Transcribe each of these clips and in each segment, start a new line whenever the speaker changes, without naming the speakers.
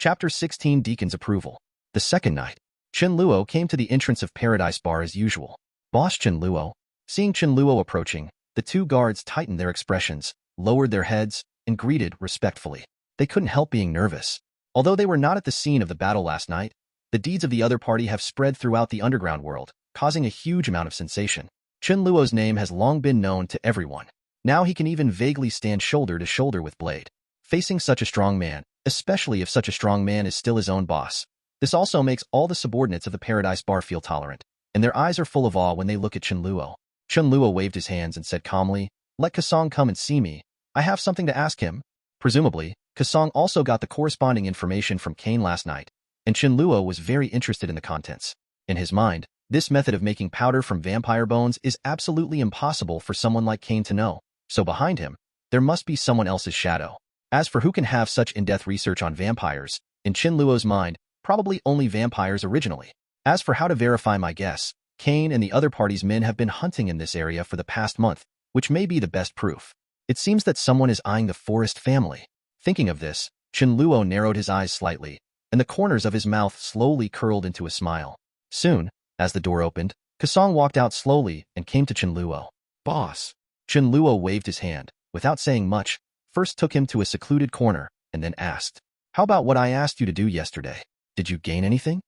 Chapter 16 Deacon's Approval. The second night, Chen Luo came to the entrance of Paradise Bar as usual. Boss Chen Luo. Seeing Chen Luo approaching, the two guards tightened their expressions, lowered their heads, and greeted respectfully. They couldn't help being nervous. Although they were not at the scene of the battle last night, the deeds of the other party have spread throughout the underground world, causing a huge amount of sensation. Chen Luo's name has long been known to everyone. Now he can even vaguely stand shoulder to shoulder with Blade. Facing such a strong man, especially if such a strong man is still his own boss. This also makes all the subordinates of the Paradise Bar feel tolerant, and their eyes are full of awe when they look at Chen Luo. Chen Luo waved his hands and said calmly, "Let Kasong come and see me. I have something to ask him." Presumably, Kasong also got the corresponding information from Kane last night, and Chen Luo was very interested in the contents. In his mind, this method of making powder from vampire bones is absolutely impossible for someone like Kane to know, so behind him, there must be someone else's shadow. As for who can have such in-depth research on vampires, in Chen Luo's mind, probably only vampires originally. As for how to verify my guess, Kane and the other party's men have been hunting in this area for the past month, which may be the best proof. It seems that someone is eyeing the Forest family. Thinking of this, Chen Luo narrowed his eyes slightly, and the corners of his mouth slowly curled into a smile. Soon, as the door opened, Kasong walked out slowly and came to Chen Luo. "Boss." Chen Luo waved his hand, without saying much, first took him to a secluded corner, and then asked, "How about what I asked you to do yesterday? Did you gain anything?"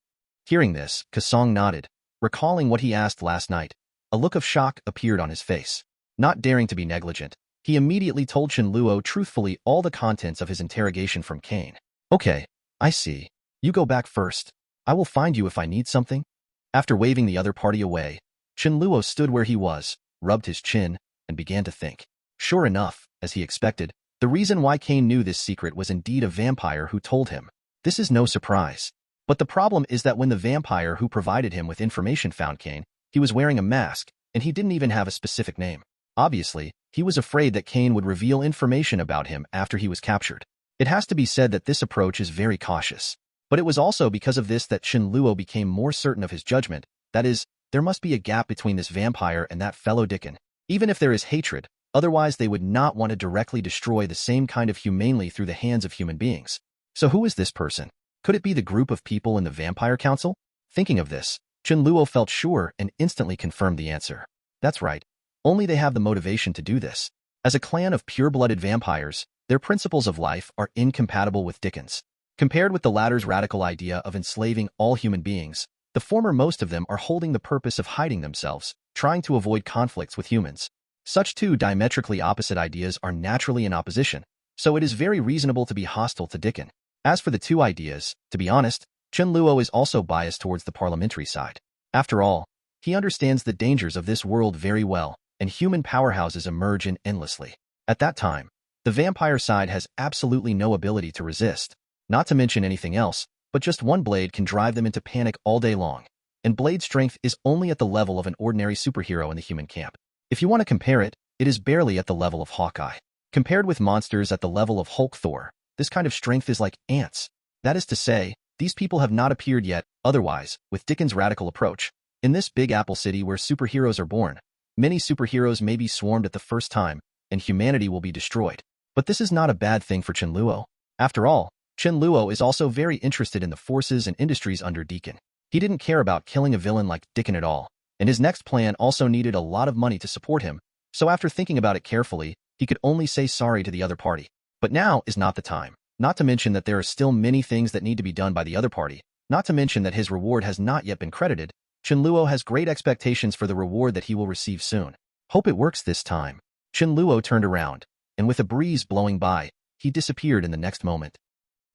Hearing this, Kasong nodded, recalling what he asked last night. A look of shock appeared on his face. Not daring to be negligent, he immediately told Chen Luo truthfully all the contents of his interrogation from Kane. "Okay, I see. You go back first. I will find you if I need something." After waving the other party away, Chen Luo stood where he was, rubbed his chin, and began to think. Sure enough, as he expected, the reason why Kane knew this secret was indeed a vampire who told him. This is no surprise. But the problem is that when the vampire who provided him with information found Kane, he was wearing a mask, and he didn't even have a specific name. Obviously, he was afraid that Kane would reveal information about him after he was captured. It has to be said that this approach is very cautious. But it was also because of this that Chen Luo became more certain of his judgment, that is, there must be a gap between this vampire and that fellow Deacon. Even if there is hatred, otherwise they would not want to directly destroy the same kind of humanely through the hands of human beings. So who is this person? Could it be the group of people in the Vampire Council? Thinking of this, Chen Luo felt sure and instantly confirmed the answer. That's right. Only they have the motivation to do this. As a clan of pure-blooded vampires, their principles of life are incompatible with Deacon's. Compared with the latter's radical idea of enslaving all human beings, the former most of them are holding the purpose of hiding themselves, trying to avoid conflicts with humans. Such two diametrically opposite ideas are naturally in opposition, so it is very reasonable to be hostile to Deacon. As for the two ideas, to be honest, Chen Luo is also biased towards the parliamentary side. After all, he understands the dangers of this world very well, and human powerhouses emerge endlessly. At that time, the vampire side has absolutely no ability to resist, not to mention anything else, but just one blade can drive them into panic all day long, and Blade's strength is only at the level of an ordinary superhero in the human camp. If you want to compare it, it is barely at the level of Hawkeye. Compared with monsters at the level of Hulk Thor, this kind of strength is like ants. That is to say, these people have not appeared yet. Otherwise, with Deacon's radical approach, in this Big Apple City where superheroes are born, many superheroes may be swarmed at the first time, and humanity will be destroyed. But this is not a bad thing for Chen Luo. After all, Chen Luo is also very interested in the forces and industries under Deacon. He didn't care about killing a villain like Deacon at all, and his next plan also needed a lot of money to support him, so after thinking about it carefully, he could only say sorry to the other party. But now is not the time. Not to mention that there are still many things that need to be done by the other party. Not to mention that his reward has not yet been credited. Chen Luo has great expectations for the reward that he will receive soon. Hope it works this time. Chen Luo turned around, and with a breeze blowing by, he disappeared in the next moment.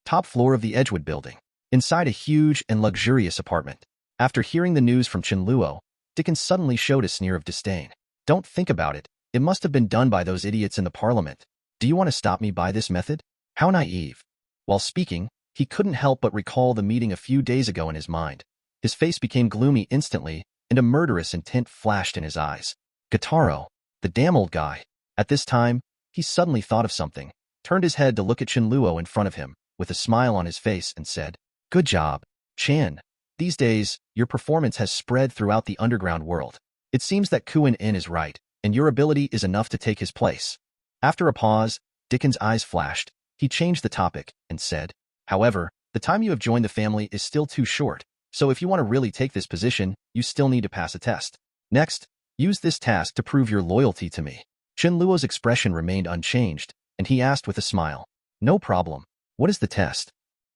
Top floor of the Edgewood building. Inside a huge and luxurious apartment. After hearing the news from Chen Luo, Deacon suddenly showed a sneer of disdain. Don't think about it. It must have been done by those idiots in the parliament. Do you want to stop me by this method? How naive. While speaking, he couldn't help but recall the meeting a few days ago in his mind. His face became gloomy instantly, and a murderous intent flashed in his eyes. Gitaro, the damn old guy. At this time, he suddenly thought of something, turned his head to look at Chen Luo in front of him, with a smile on his face, and said, "Good job, Chan. These days, your performance has spread throughout the underground world. It seems that Kuan-in is right, and your ability is enough to take his place." After a pause, Deacon's eyes flashed. He changed the topic and said, "However, The time you have joined the family is still too short, so if you want to really take this position, you still need to pass a test. Next, use this task to prove your loyalty to me. Chen Luo's expression remained unchanged, and he asked with a smile. No problem. What is the test?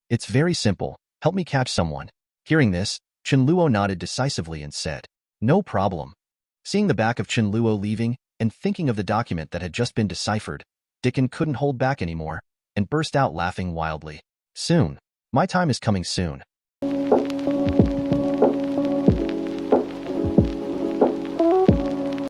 It's very simple. Help me catch someone. Hearing this, Chen Luo nodded decisively and said, No problem. Seeing the back of Chen Luo leaving and thinking of the document that had just been deciphered, Dickon couldn't hold back anymore and burst out laughing wildly. Soon. My time is coming soon.